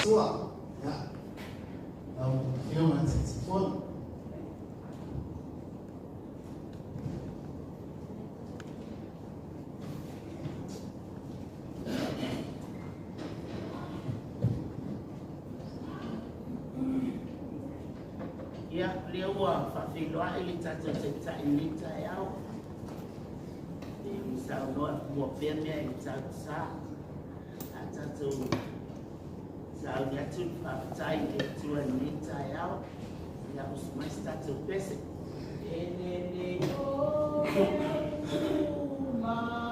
sua ya au film and saxophone ya lewa fafilwa ili tata inita yao misal no mo pemia ita sa atatu sa ya tu fatai tu inita yao ya usmasta tu pese ele o ma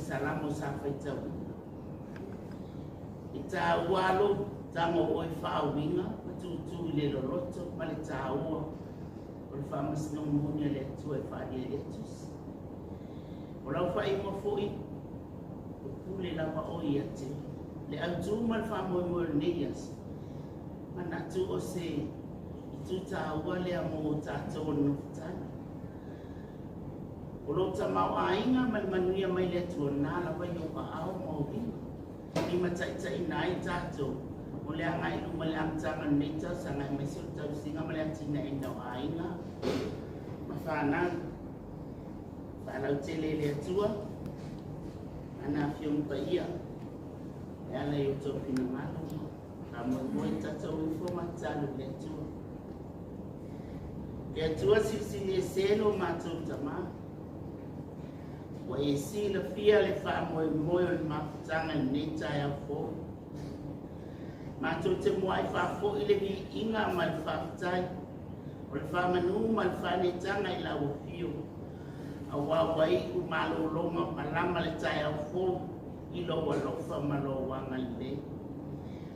salamu sampai jauh. Ita walo tango oi fa winga tu le roto mali tawo. Ol famas no munya le tu e fa dia etus. Ora fa imo foi. Pule la wa oi ate. Le antu mal fa mo nias. Mana tu o se tu tawo le amo tato no tana. Kalau sama ainga manusia mai le tuana la bai yo au mau bi ni macai nai tato oleh angai lu malang jangan neca sangai mesul tau singa malang cina enda ainga mafana kalau cele le tua ana fium paia ya la yo to pinamalo kamu moi tato info macalu le tua le tua sisi selo matum tama wa isi la fia le fa mo le mafutanga neta ya fo ma to te mo ai fa fo ile bi inga mal fa tai o le fa manu mal fa neta ngai la o fio awa wai u malo lo ma malama le tai ya fo ilo wa lo fa malo wa ngai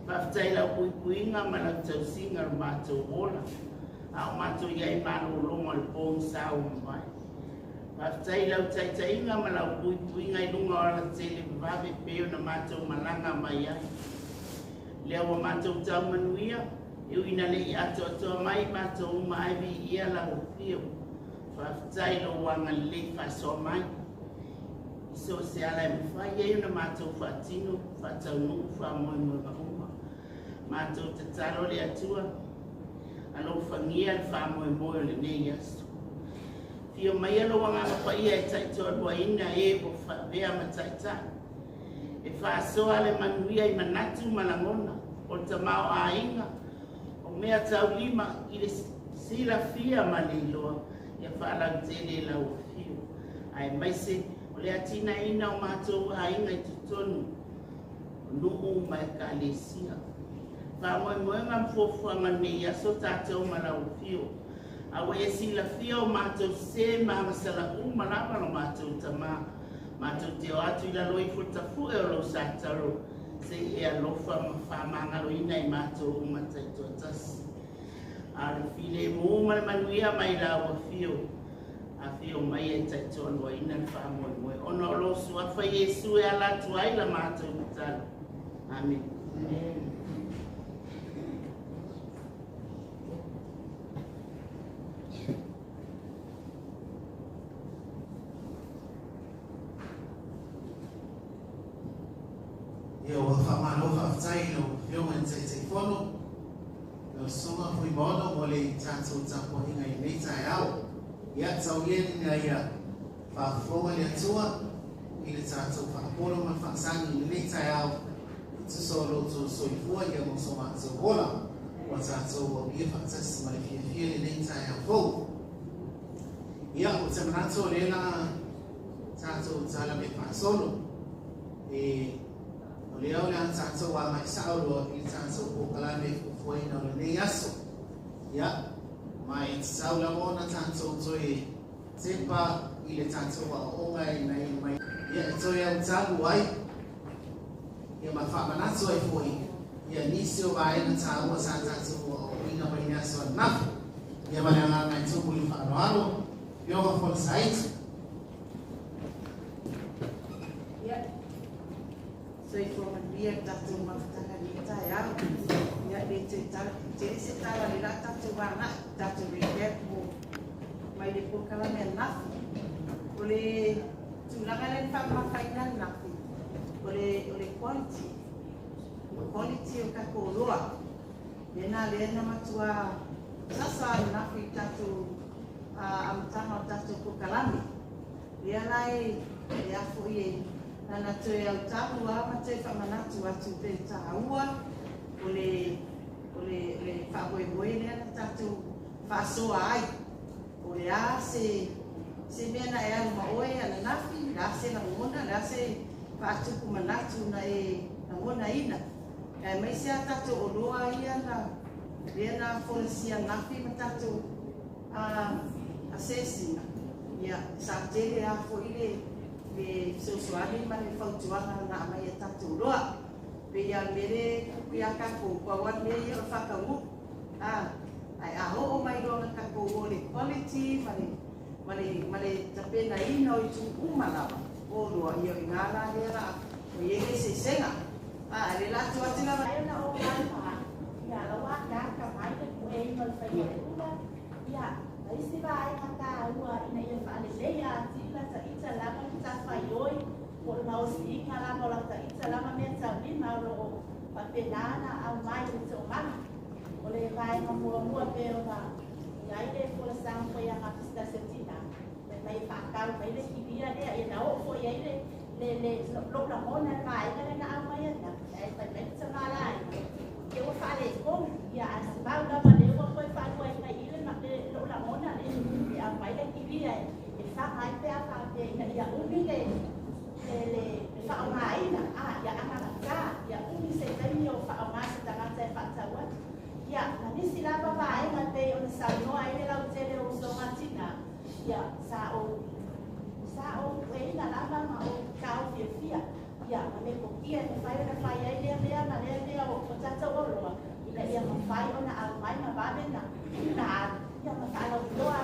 fa tai la ku inga mala te singa ma to bola a ma to ye malo lo mal pom sa o mai Whaftai lau taitainga ma lau pui ngai lunga o la tele vave peo na mātou malanga mai ai. Lea wa mātou tau manuia, iu ina le I ato atoa mai mātou maaiwi ia la o pio. Whaftai lo wanga le whasoa mai. Iso se ala e mwhai e una mātou whaatino, whaatau nuku whamoe moe mahuma. Mātou te taro le atua, alo whangia le whamoe moe le nei asu. Fio mai alo wanga pa ia e taitoa lua ina e o whawea ma taita. E whaasoa le manuia I manatu malangona, o ta mao a inga, o mea tau lima I le sila fia ma le iloa, ia whaalau tele lau o fio. Ai mai se, o le atina ina o mātou a inga I tutonu, o nuu mai ka le sia. Whamoe moenga mfuafuanga nei aso tātou ma lau o fio. Awa e sila fia o mātou se maa sala umalapa no mātou tama. Mātou te o atu ila loi futafu e o lo sātaro. Se e alofa ma whamangaro ina I mātou umatai tōtasi. Ara file mo umale manuia mai la o fio. A fio mai e taitoa lua ina ni whamoe moe. Ono o lo suafa Yesu e ala tuai la mātou utalo. Amen. Amen. Ia o whamano whaftai no whionga in te whono. No songa hui mono mo le tātou tapo hinga I nei tai au. Ia tau ieni nga ia whawhonga le atua. I le tātou whaporo man whaksangi I nei tai au. Tu so loto soifua ia mo so mātou hola. O tātou o ia whaktasi ma le fia le nei tai au fau. Ia o te manato le na tātou tala me whasolo. Leo le tātou a mai sauro I tātou o kalame fufoi na le nei aso. Ia, mai tsau la mona tātou toi tepa I le tātou a onga I nei mai. Ia, e toi au tāgu ai. Ia, ma whamanatu ai foi. Ia, nisi o vai na tāua sa tātou o ina mai ni aso anafu. Ia, ma le anga ngai tumu I whaanoalo. Ia, ma fol saiti. So I for manuia tātou mawhatanga ni tai au. Ia le te se tawa le la tātou wana, tātou repet mo mai le pokala mea nafu. O le tūlanga le whamawhaina nafu. O le quality. O quality o kako roa. Lena lena matua sasa nafu I tātou amtanga o tātou pokalame. Lea lai le afo I Nana toe au tapu ama te whamanatu atu pe tāua o le whaboeboe lea na tātou whasoa ai. O le a se mea na e alu maoe ana nafi, la se na ngona, la se whaatuku manatu na ngona ina. E mai se a tātou o loa ia na lea na wholesia nafi ma tātou asesina. Ia, sa tele a fo ile le sosuani ma le fautuanga na mai e tātou roa. Pe ia mere kuia kako pawan le ia whakangu. Ai aho o mai roa kako o le quality ma le tapena ina o I tu umalawa. O roa ia I ngala lera o iege se senga. Le latu atina wa. Ai na o mai pa. Ia lawa ka mai ke ku e no fa ia ula. Ia, ai se vai kata ua ina ia fa le leia tila ta ita lama ta fa yoi. Por na o si kala mo la ta ita lama me ta ni ma ro pa penana au mai le so mana. O le vai ma mua pe o na. Ia ile por sang fa ia ka sta setina. Le mai fa ka mai le kibia le ia na o fo ia ile le lo la mona mai ka na au mai na. Ai fa me ta mala. Eu vou falar como ia asbar da maneira como foi fazer o ele na lo la mona ele a vai da kibia ele fa mai pe a fa de ia umile ele fa mai na ia amaka ia umise tani o fa mai ta ka ta fa ta wa ia na ni sila ba vai na te o sa no ai le la tele o so matina ia sa o e na la ma o ka o fia ia me ko kia te fai ai le na le o tata o roa ina ia ma fai ona a mai ma ba na ia ma fai o doa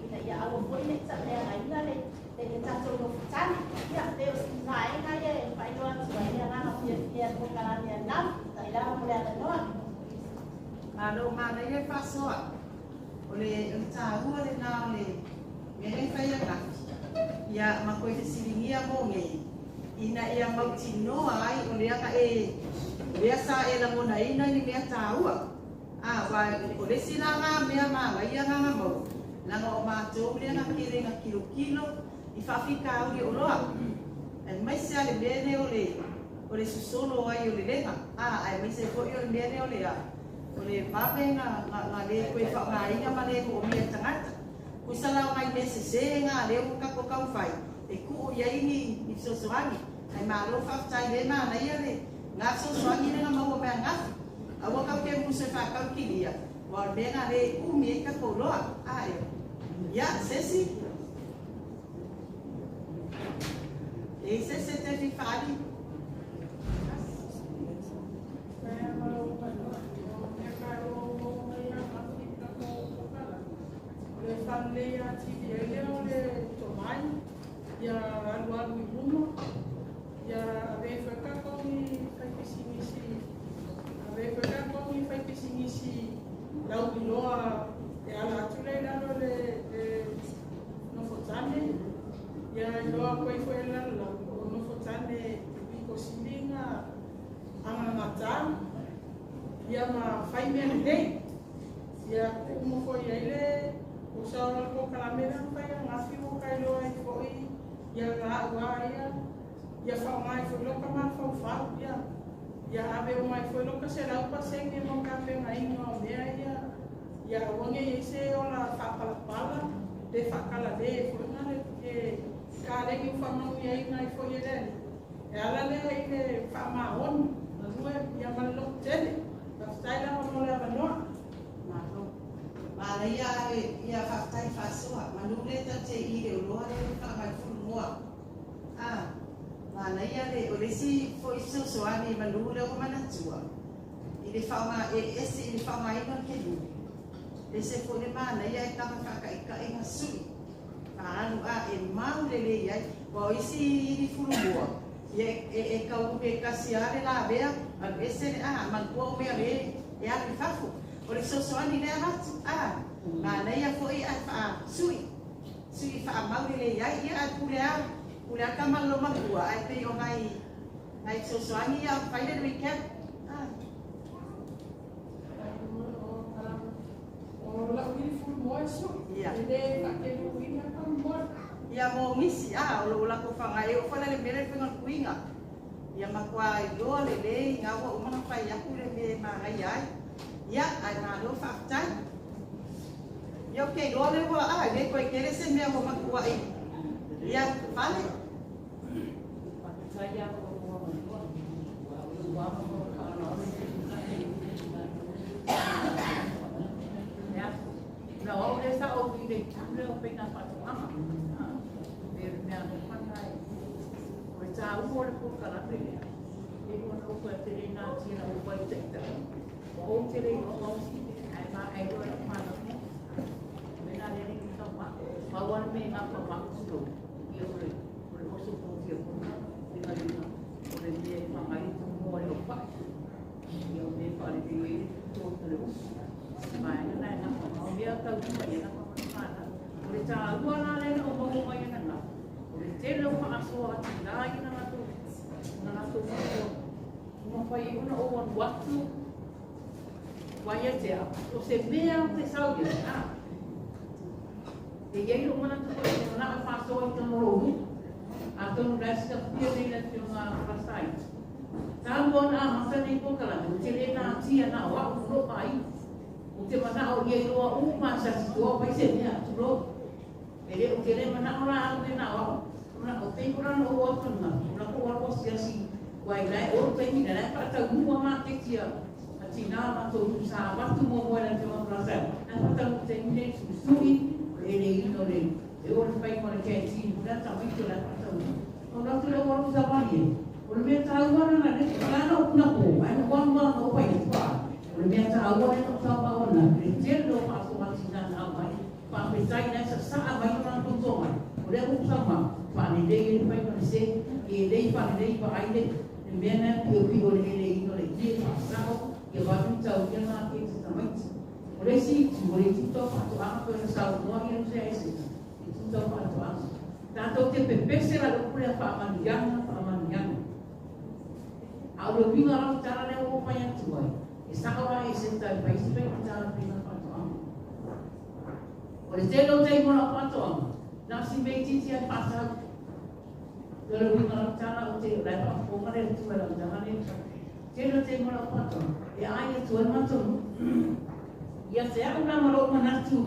ina ia o foi le tsa le ai na le Malo mana ia fasoa. Ole tahua le na ole me fai aka. Ia makoi te silingia mo nge. Ina ia mau tinoa ai ole aka biasa la mona ina ni mea tahua. Ole sinanga mea ma ia nga mau. Langa o mātou le nga kere nga kilo I whawhika uri o loa. E mai se ale mene ole susolo ai ole lenga. Ai mai se koi ole mene ole a. Ole pape nga le koe whakainga ma le ko o mea tangata. Kui salau ngai mese se nga le o kako kau whai. E ku o iai ni sosoangi. Ai malo whaftai le ma na ia le. Ngā sosoangi le nga maua mea ngafi. Awa kau ke musa whakau kilia. Wa mea nga le umi e kako loa. Ya, sesi. Sesi te fifali. Le family ya TV le tomai ya alu ibumo ya ave faka ko ni fai pisingisi lau biloa e ala tule la le no fotane ya loa koi foi la no fotane biko silinga ama mata ya ma fai men dei ya como foi ele o saura ko kalamera fai ngafi mo kai loa e foi ya ga ya fa mai foi lo ka ma fa ya ave mai foi lo ka será o passeio mo ka pe ngai no mea ya wange ese ola whakapala de whakala de whanare ke kāregi whamau ia ina I whoi ere e ala lea I le whamahon na rue ia malok tele whaftai la honore a manoa Mana ia whaftai whasoa manule ta te I le uloa le whamai whulmoa Mana ia le o le si whoi sosoani manule o manatua I le whama ese I le whama ina ke lumi Le se pone mana ia e tama whakaika e nga sui. Anu e mau le ia wa isi I fulu moa. E kau me kasiare la bea an ese man ko me ale e ali fafu. O le sosoani le hatu mana ia foi a sui. Sui fa mau le ia kule kama lo makua ai pe o ngai sosoani ia fai le weekend. La beautiful voice. Yeah. Ele aquele kuinga kan bor. Ia mo misi o la ko fanga e o fala le mere penga kuinga. Ia makua I do le ngawa o mana fai aku le me ma ngai ai. Ia ai na lo faktai. Ia ke do le wa le ko kere se me mo makua I. Ia fale. Saya no, there's that old little thing up at the mama. They're down in one night. Which I would have put on a video. They won't open it in 1906. Old today, I'm not a good man. We're not letting you come up. I want to make up a box to you. We're also going to you. Because you know, when they come, I need to more of fight. You'll be probably be totally. Mai na na ko dia ka ku mai na ko mana ore ta gua na le o mo mai na na ore te lo pa aso ati na I na tu mo pai una o wan watu wa ye te o se mea te sau ye te ye lo mana tu ko na pa so I te mo ro a to no resta pia ni na te nga pasai ta mo na ma te ni ko kala te le na tia na wa ro pai o te mana o ye loa uma sa tua vai se mea tulo ele o kele mana ora ane na o na o te kura no o tuna na ko wa sia si wai lai o te ni na pa ta mua ma te tia ati na ma to sa wa tu mo mo na te mo prasa na pa ta te ni su sui ele ino le e o pai mo ke ti na ta mai to la pa ta o na tu lo wa sa ma ni o me ta wa na le na no na ko ai no wa ma no pai pa Oleh awal itu sama orang, kerja lo masuk masinan awal, pampitai dan sesaat banyak orang tuntungan. Oleh aku sama, pandai ini pai manusia, ini pandai pai ini, mana pergi oleh ini oleh dia pasal Ia watu tau ia ngā ke te tamaiti. O le si tu, o le tito whatu anga koe na sau noa ia nuse ese. I tito whatu anga. Tātou te pepese la lupu lea whaamanianga. Au le winga rau tara lea o pai atu ai. E sakawa e se tai paisi pai ki tara pina whatu anga. O le telo tei mona whatu anga. Nā si mei titi ai whatau. Te le winga rau tara o te lai whakonga le tu e lau tangane. Telo tei mona whatu anga. E ai e tu e matonu. Ia se au nā maro manatu.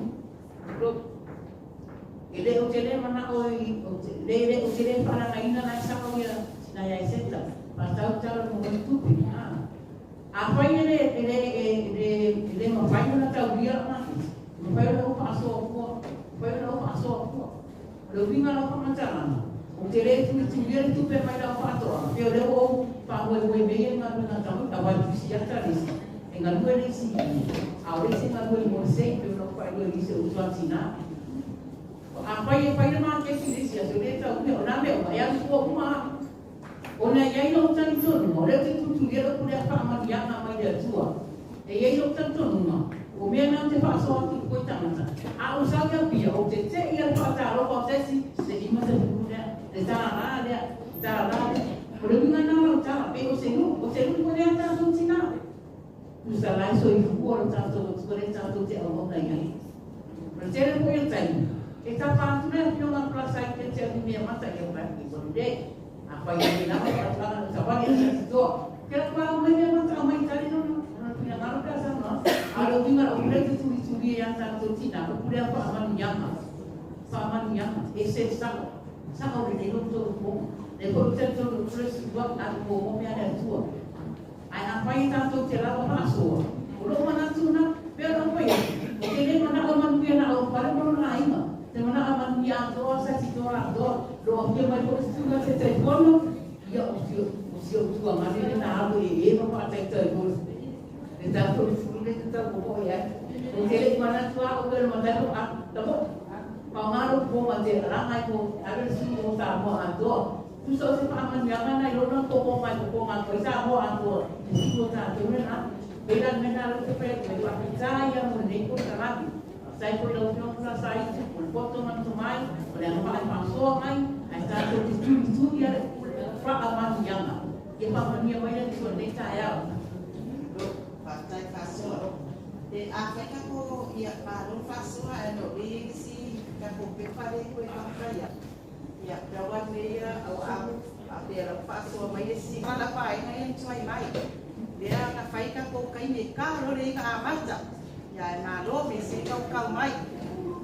E le o te le mana o le o te le wharanga ina nai sako ia na ia seta. Patau tala mo i tupi. A whai le mawhai na tau ria maki. Mawhai na upa aso o kua. Mawhai na upa aso o kua. Le winga na upa matarana. O te le tu ria tupe mai na upa atoa. Peo le o pahoe mea ngā runa tamu. A wai tusi ata resi. E ngā rua resi. A o resi ngā rua mo sei. Peo na upa rua resi o tuatina. A pai na ke sisi aso le tau ne ona me o ia ko uma ona ia no tan tonu mo le te tu ia ko le pa ma ia na mai le tua e ia no tan tonu ma o me na te pa so atu ko tanga a o sa ia pia o te ia pa ta ro ko te si se i ma te ku le ta la o le nga na o ta pe o se no ko le ta so tina tu sa lai so i fu o ta so ko le ta so te o na ia pero te le ko ia tai. E tā pātuna pio ngā plasai ke te anu mea mata i au pāti konu re. A whai e nā whai atana ta whai e sa toa. Kera kua au mea mata au mai tari nono. Ana pina ngaro ka sa noa. Aro winga o kure te turi e anta tō tina. O kure a whaamanu yama. Whaamanu yama. E se sako. Sako re ne roto o kō. Ne koro te tō kure si wak atu kō mo mea rea tua. Ai a whai tātou te rawa māsoa. O lo mana tūna. Pea na whai. O te le mana o manu pia na au pare mono na inga. Te mana aman ia doa sa si doa doa lo ke mai ko stuga te telefono ia o sio tua mane na alo e no pa te telefono e ta to fule te ta ko ia o te le mana tua o ke mana ro a ta mo pa ngaro ko ma te ranga ko ave si mo ta mo a doa tu so se pa man ia na lo no ko mai ko ma ko sa mo a doa si mo ta te na pela mena lo te pe pa pizza ia mo ne ko ta sai ko lo no na sai ko foto man to mai o le ma pa so mai ai ta ko tu ia fra aman yanga e pa mania mai le so ne ta ya Partai Fasoa. E Afrika ko ia paru Fasoa e no i si ka ko pe pare ko ka praia. Ia dawan meia au a pera Fasoa mai si mala pai mai tsai mai. Dia ka fai ka ko kai me ka ro re ka amata. Ya na lo me si kau mai.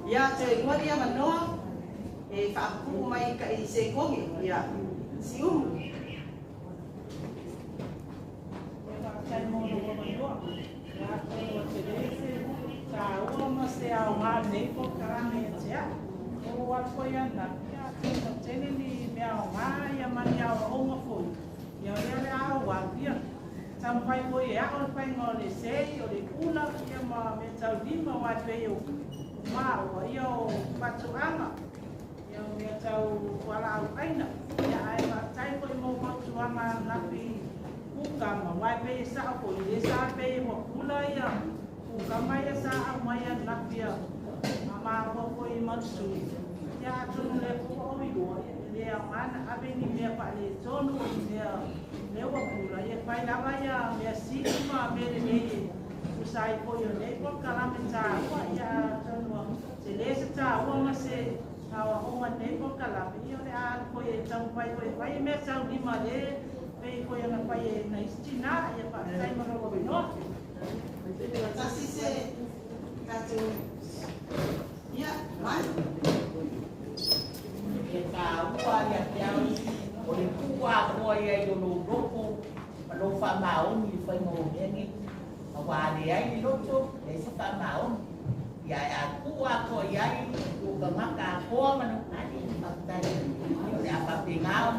Ya te ngua dia manoa e whaapu mai ka i se kongi. Ya si Kai mono o manoa. Ya kai o te rese. Ka ua mas te au ngā nei ko karame e tea. O wako ia na. Ya tino tene ni mea o ngā ia mani au a honga fui. Ia rea le au wapia. Sampai ko e ao pai ngā le sei o le kula. Ia ma me tau lima wape o Māua ia o Patuanga. Ia o mea tau wala au aina. Ia ai tai ko i mō Patuanga napi kukama. Wai pe sa ko i sa pe mo kula ia. Kukama ia sa au mai napi ia. Mama ko i Matsui. Ia tunu le ko o i roa. Ia mana abe ni mea pa le tonu ia le wa kula. Ia pai lava ia mea sima me le mei. Usai ko yo nei ko kalame ta wa ia tanu se le se ta wa ma se ta wa o ma nei ko kalame yo le a ko ye tau pai me tau ni ma le pe ko ya na pai na istina ia pa sai ma ro no Tasi se katu ia mai. E ka ua ia te au o le kua koa ia i lo roko ma lo wha maoni i whai mo hengi ma wale ai i loto e se wha maoni ia a kua koa iai o ka maka koa manu nani makutai o le apa pe ngao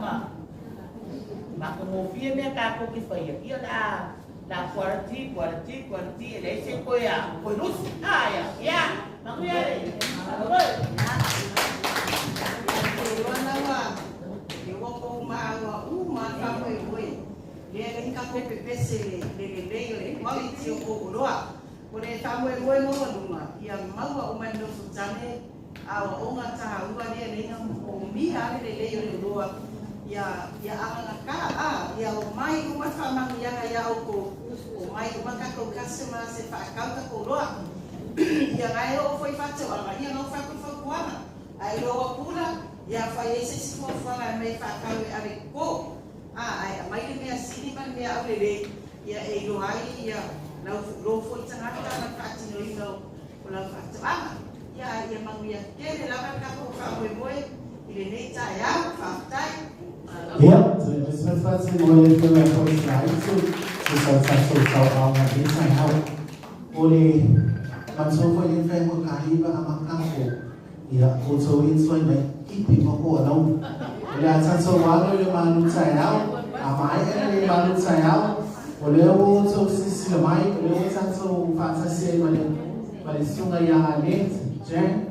ma ko mo fie me ka ko ki whai ia la quarti e le se koe a koe lusi ia ma kuia Wana wa ke wako maa wa uma ka koe koe. Le ka ko pepese le wali tio ko roa. Ko le tamu e moe mo lunga. Ia maua o mendo futane a onga ta ua le o mi ale le roa. Ia anga ka ia o mai o mafa mangi ia o mai o maka ko kasema se fa kauta ko roa. Ia ngai o foi fatu ala ia no fa ko fa kuana. Ai lo pula ia fa ese si fo fa mai fa kau ale ko. Ai mai me asini man me aulele ia e lo ai ia na lo foi tangata na kati no ino la fatu ia mangia kele la ka ko fa moe ile nei ta ia fa tai. Ja, das wird was in neue Firma von Schleizu. Das soll das so auch mal nicht sein. Ole, man so vor den Fällen und Kariba am Kampo. Ja, und so in so ein Kipi Moko, no. Ole, als so war nur mal nur sein auch. Aber eine mal nur sein auch. Ole, wo so ist es mai, ole, so fast sehr weil es junge Jahre nicht, Jen.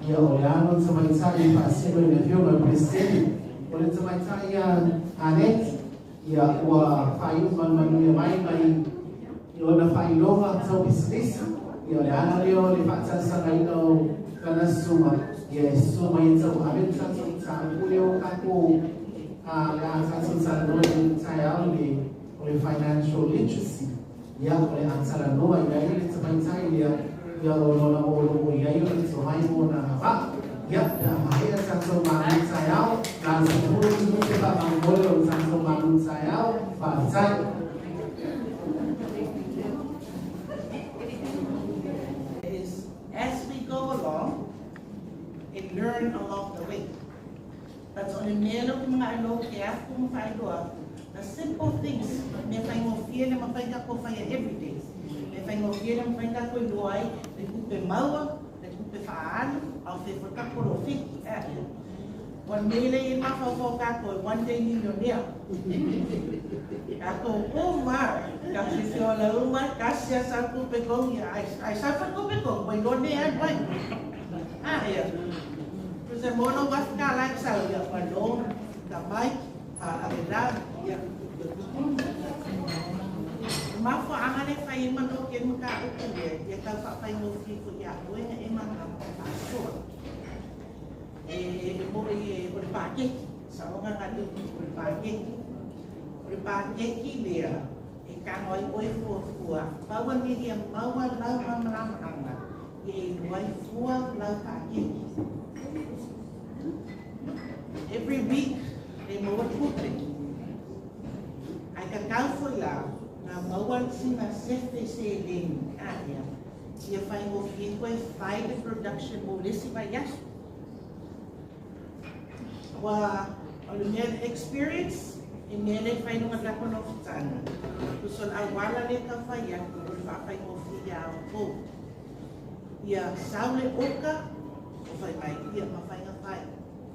Ja, ole, und so mein Zeit fast sehr mit der Firma Präsident. Oleh sebab saya anet, ia wa fayu man mai ia na fayu longa so bisnis, ia le ana le fakta sangai no kana suma, ia suma yang so abet sa kulio aku la sa no saya oleh financial literacy, ia oleh ansara no ia le sebab saya ia lo ia so mai na apa. Ya, mahir sang mangun sayau, dan sepuluh itu kita manggul sang mangun sayau, pasai. As we go along and learn along the way. But on the mail of mga ano, kaya kung failo, the simple things, may fay mo feel na mapayga ko faya every day. May fay mo feel na mapayga ko luay, may kupe mawa, pe faan au fe for ka ko fi one mele ma fa ka ko one day millionaire ka ko ma ka si se ola uma ka si sa ku pe ko ai sa fa ko pe ko bai do ne ai bai ya pues el mono va ka la sa ya pa do ka bai a verdad ya ma fa angane fa ima no ken ka o ke ya ka fa mo fi ko ya o e ma na pa so mo por pa ke sa o nga ka por pa ke ki dia e ka noi o fo pa wan ni dia ma wan la ma ma e noi fo la pa ke every week they mo what I can count for la na mawal sina sefe se ling area ia fai mo fico e fai de production mo lesi vai yas wa alumian experience e mele fai no ngata kono fitana kusol awala le ka fai ya ko fai mo fia po ia saule oka o fai mai ia ma fai nga fai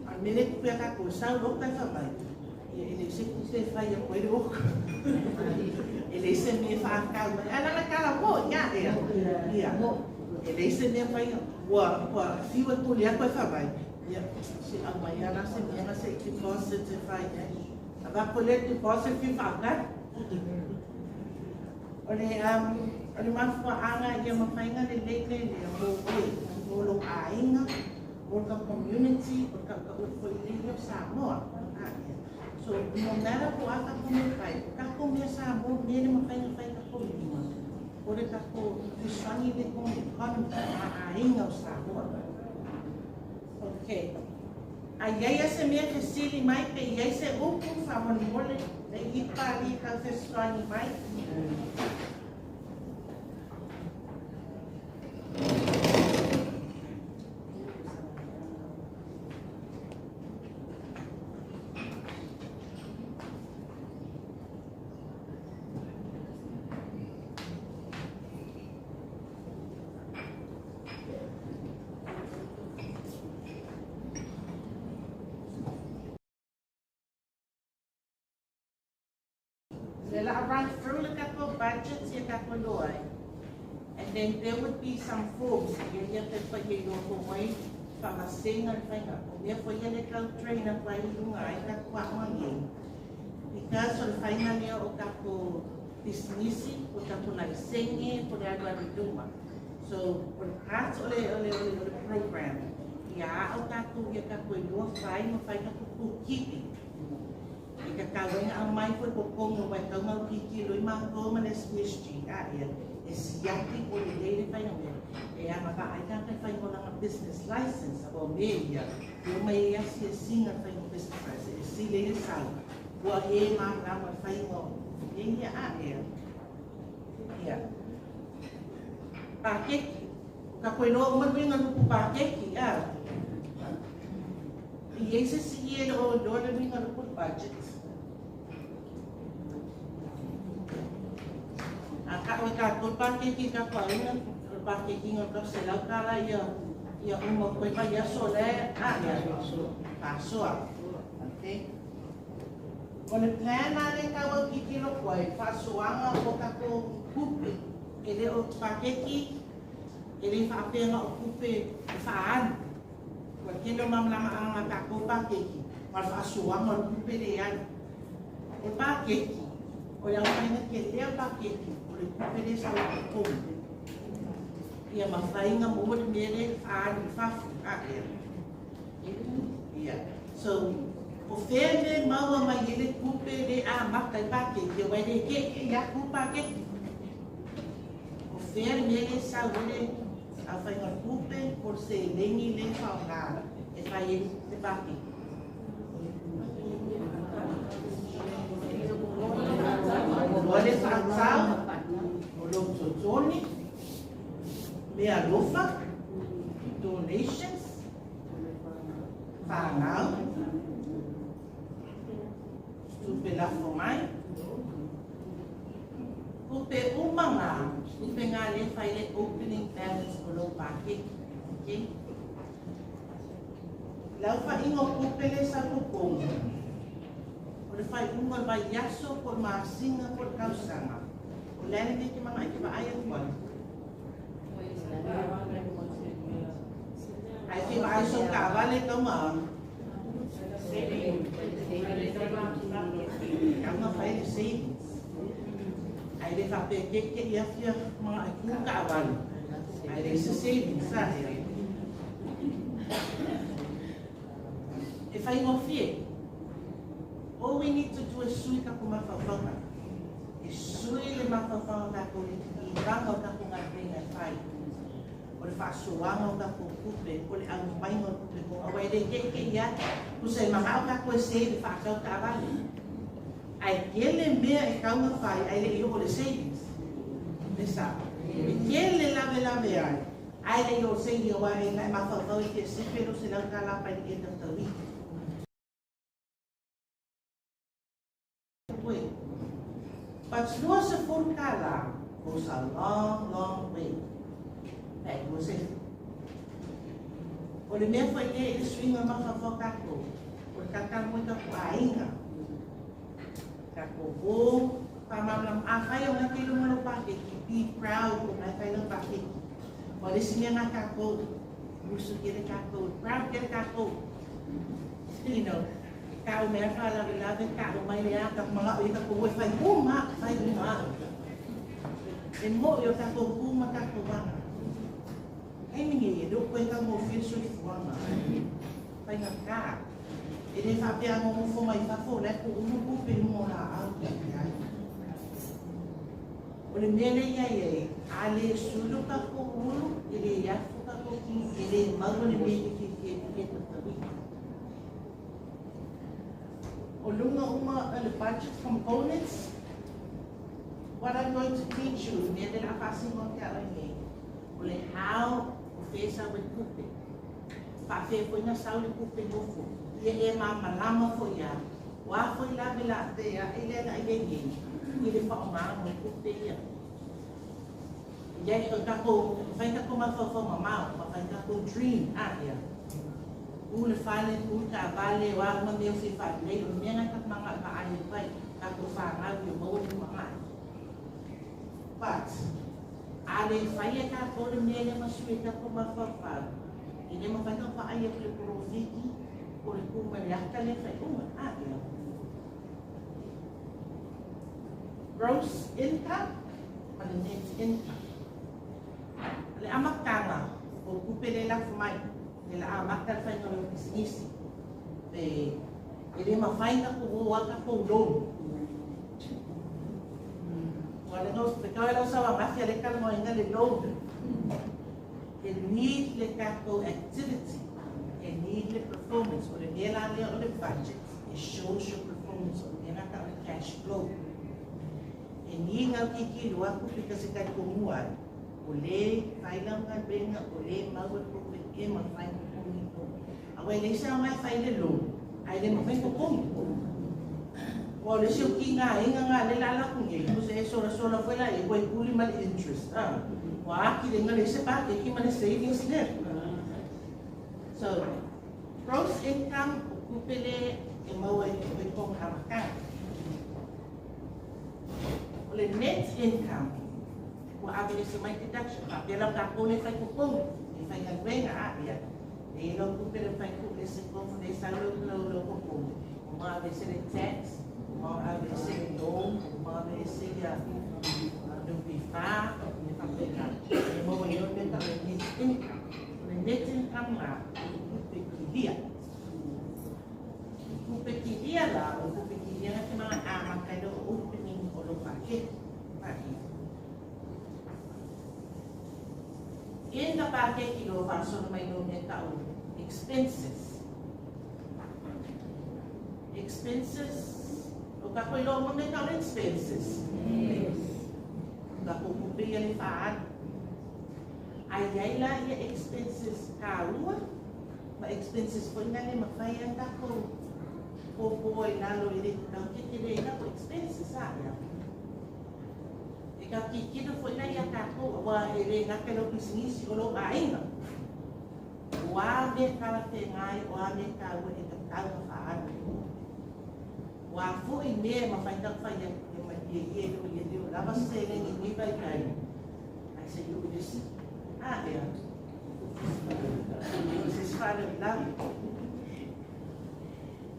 al mele ku ka ko saule oka fa mai ele se fai ya puede oka ele se me fa calma ela na cara boa ya ele se me fai wa fiwa tu le ko fa vai ya se amanhã na semana se que possa se fai né aba colher que possa fi fa né ole ma fa anga ya ma fai nga le mo lo ainga mo ka community mo ka ko ile sa mo so no matter what ka kumai ka kumesa mo nele mafai ka kumima ore ka ko isani de ko kon ainga sa mo okay aí esse me que se mai pe esse o ku fa mo mole de ipali ka se swani mai They'll run through the couple budgets, and then there would be some forms. You have to put your away from a single finger. Therefore, you little trainer by you, I got one. Because o le whainga lea o kako dismisi, o kako nai senge, po le agua di duma. So, o le parts o le program, ia o kako ia kako i lua whai, ma whai kako kukipi. I ka kawenga ang mai po pokongo wai kaunga kiki lui mango man SPSG, ia. E siaki o le leile whai na mea. E a maka ai ka whai mo nanga business license, o me ia. Yo mai ia si e singa whai mo business license, e si leile sau. Ua e ma rama whai mo. E ia a ia. Ia. Pakeki. Ka koe no umaruinga nuku pakeki, ia. I eise si e o doa winga nuku budget. Ka o ka ko pakeki ka paina, pakeki nga se lau kala ia uma koe pa ia sole, ia pasoa. Okay. O le plan na le kawa kiki lo koe, pasoanga o ka ko kupe. E le o pakeki, e le whaapenga o kupe whaan. Wa kendo mamlama anga ka ko pakeki, ma pasoanga o kupe le an. O pakeki, o ia whainga ke lea pakeki, o le kupe le sa o kupe. Ia mawhainga mo le mere whaan i whafu, ia. So, o whene maua mai ele kupe le a makai pakeki, o wai ke ia kupa keki. O whene mere sa ule a whainga kupe por se lengi le whaunga e whai ele te pakeki. O le whaatau, o lo totoni, me alofa, donations, whanau, stupe la fomai, kupe umanga, kupe ngā le whai le opening balance o lo pakeki, okay? Lau wha ingo kupe le sa kuponga, o le whai unga mai yaso por maasinga por kausanga, o lene me ki mga i ki maaya kuana. Ai ki mai so ka vale toma. Kama fai le savings. Ai le fa pe ke ia fia mga ai ku ka vale. Ai le savings sa ia. E fai mo fie. All we need to do is sui ka kuma fa. E sui le ma fa ka ko i ranga ka ko ngai fai. O le whaasuanga o ka kukupe, o le angu mainga o kupe ko awai le ke ia, ku se maha o ka koe se le whaakau ka awali. Ai kele mea e kaunga whai, ai le i o le savings. Le sa. E kele lave ai, ai le i o se i o ai ngai mawhawhau i ke se pero se lau ka lapa i ke tautawi. But lua se furu ka la, goes a long, long way. Ai, você. O le mea foi que ele swinga mawhawhau kako. O le kakang mo ka kuainga. Kako o, pamamlam awhai o ngaki lumano pakeki. Be proud o ngai whai lang pakeki. O le singa nga kako. Musu kere kako. Proud kere kako. You know, kao mea whalawe kao mai lea kak mga ui kako ui whai uma. Whai uma. E mo i o kako uma kako wanga. Ai mingi, do koe ka mo feel sui fuanga. Pai nga ka. E ne whapea mo mo fo mai whafo, le ko unu kupe mo na au ki ai. O le mele iai e, a le sulu ka ko unu, e le iafu ka ko ki, e le mauro le mele ki ke tawi. O lunga uma the budget components, what I'm going to teach you, mele la pasi mo kia oi o le how fesa with kupe. Pa fe foi na saule kupe nofo. Ia e malama foi ia. Wa foi la vela te ia ele na iengi. Ile fa ma mo kupe ia. Ia e ka ko fai ka ko ma fa mama, pa fai ka ko dream ia. U le fale u ka vale wa ma me se fa le o me na ka manga ka ai pai ka ko fa nga u mo ni mama. But ale fai ka ko le mele masui ka ko mafafal. Ine mafai ka pa ai le profiti o le kuma le aka le fai uma ia. gross income ma le net income. Le amakanga o kupele la mai le la amakanga fa no business e ele ma fai na ko waka ko do. Wala no pe ka la sa wa mafia le kal mo inga le lo. It need le capital activity. It need the performance or the nearly or the budget. It shows your performance on the cash flow. It need nga kiki luwa ko because it ko muay. Ule kailang nga benga ule mawat ko ke ma fai ko nito. Away le sa mai fai le lo. Ai le ma fai ko ko. O le siu ki nga inga le la ko ngi ko se so foi la e ko kuli mal interest. Wa ki le nga le se pa ke ki ma le savings there. So, gross income, kupele e maua e kong hamakan. Ole net income, wa abili sa may deduction. Pela kakone fay kupong, e fay nagwenga aia. E no kupele fay kupele sa kong fay sa lo kupong. Mga abili sa tax, mga abili sa loan, mga abili sa dupifa, mga kapela. E maua yun din ka net income. Net income nga, kupekilia. Kupekilia lah, kupekilia nga mga amak kayo opening o lupakit. Yan kapake kilo paso na may noon tao, expenses. Expenses, o kakoy lo mo may tao expenses. Kakukupilia ni Faan. Ayay la ya expenses kawa, ma expenses po nga ni mafayan ako. Popoy lalo ini tang kitire na ko expenses saya. Ika kikido po na ya kako wa ere na kelo business ulo aing. Wa me kala tengai wa me kawa ita tang faan. Wa fu ime mafayan fayan ma ye labas se ni ba kai. I say you this. Yeah. This is part of love.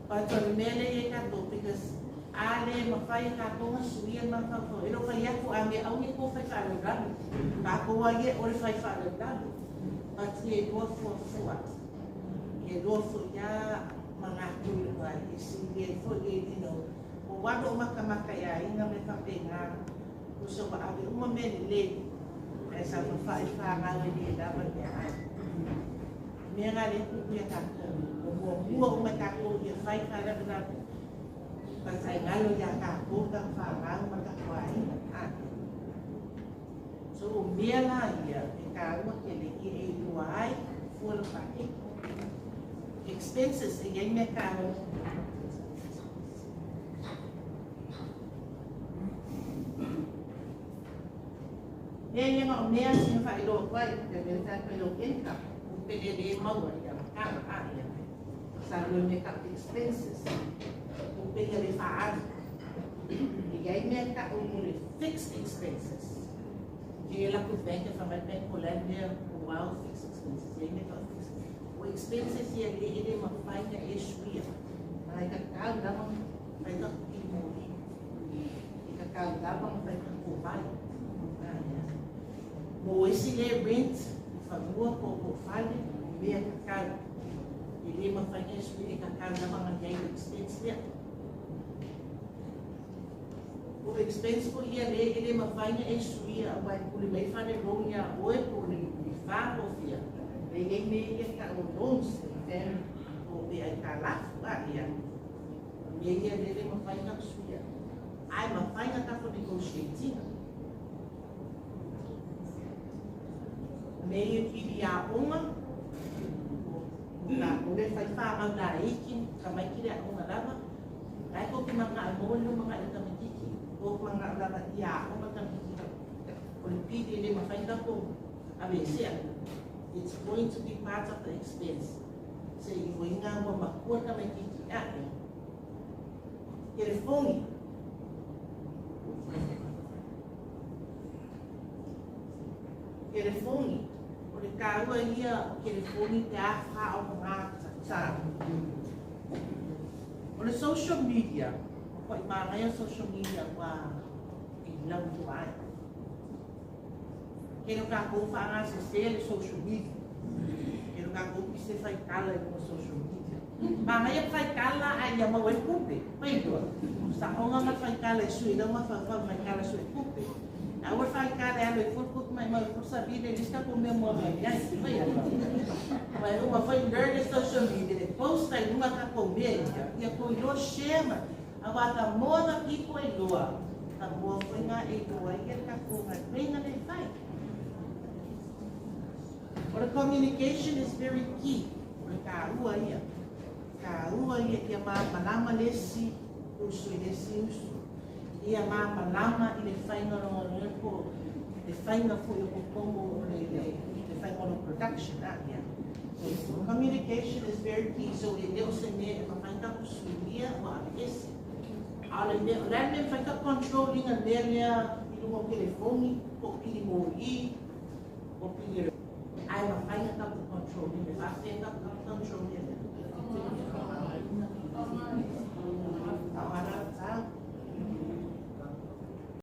But for the mele ye kato because ale mafai kato nga suyan makato. Ilo kaya ko ame au ni ko fai fai love. Kako wa ye ol fai fai love. But ye do for what? Ye do for ya mga tulungan isi ye for ye wado makamakaya inga me kapenga. Kuso ba abi umamele esa fai-fai ni dapat dia. Mereka itu dia takut. Buat umat takut dia fai-fai benar. Pasal kalau dia takut dan farang maka kuai. So mereka dia kalau dia kuai full pakai expenses yang mereka yang mea sing fa ilo kwai ke mental pelo income pele de mau ya makama ya salu make up expenses pele de fa e aí mereka umuri fixed expenses que ela que vem que fa bank Hollandia wow fixed expenses e make up fixed o expenses ele uma faina esquia aí que cada dama vai dar imori e que cada dama vai com vai mo esse le rent favor por falha bem caro ele ma faz isso e caro na manga de expense dia o expense por ele ma faz isso e vai por ele fazer ronya ou por ele faz o fia ele me ia o dons o be ai cala ya ele ma faz na sua ai ma faz na tá por negotiating meio que dia uma na udah fai na ikin kamay kira uma lama ay ko mga almon mga itamiki o mga lama ya o matamiki pili le mafai da ko abesia it's going to be part of the expense so you inga mo makuha kamay kiki telefone o carro aí o telefone da fa sa o social media poi ma social media qua i lau tu ai. Kero ka kou whaanga se le social media. Kero ka kou ki se whai kala i mo social media. Ma mai a whai kala ai ia mau e kupe. Pai tua. Sa onga ma whai kala i sui, lau ma whai mai kala sui kupe. A ua whai kala e alo i furkut mai mau kursa vide, lista ko mea mua mai iai. Pai alo. Mai uma whai learn social media, e post ai nunga ka kou mea ia ko i lo share ma. A wata more the people i loa. Ka mua whinga e loa ia ka kou ngai whinga ne whai. But the communication is very key. Ka ua ia ia ma malama lesi usu lesi usu. Ia ma malama i le whainga no ko le whainga fu i kokomo le whainga no production na ia. So communication is very key. So e leo se ne e whainga usu ia wa lesi. Ale ne le whainga controlling a leria i lungo telefoni ko pili mo I ko pili I have a control in the last day of control in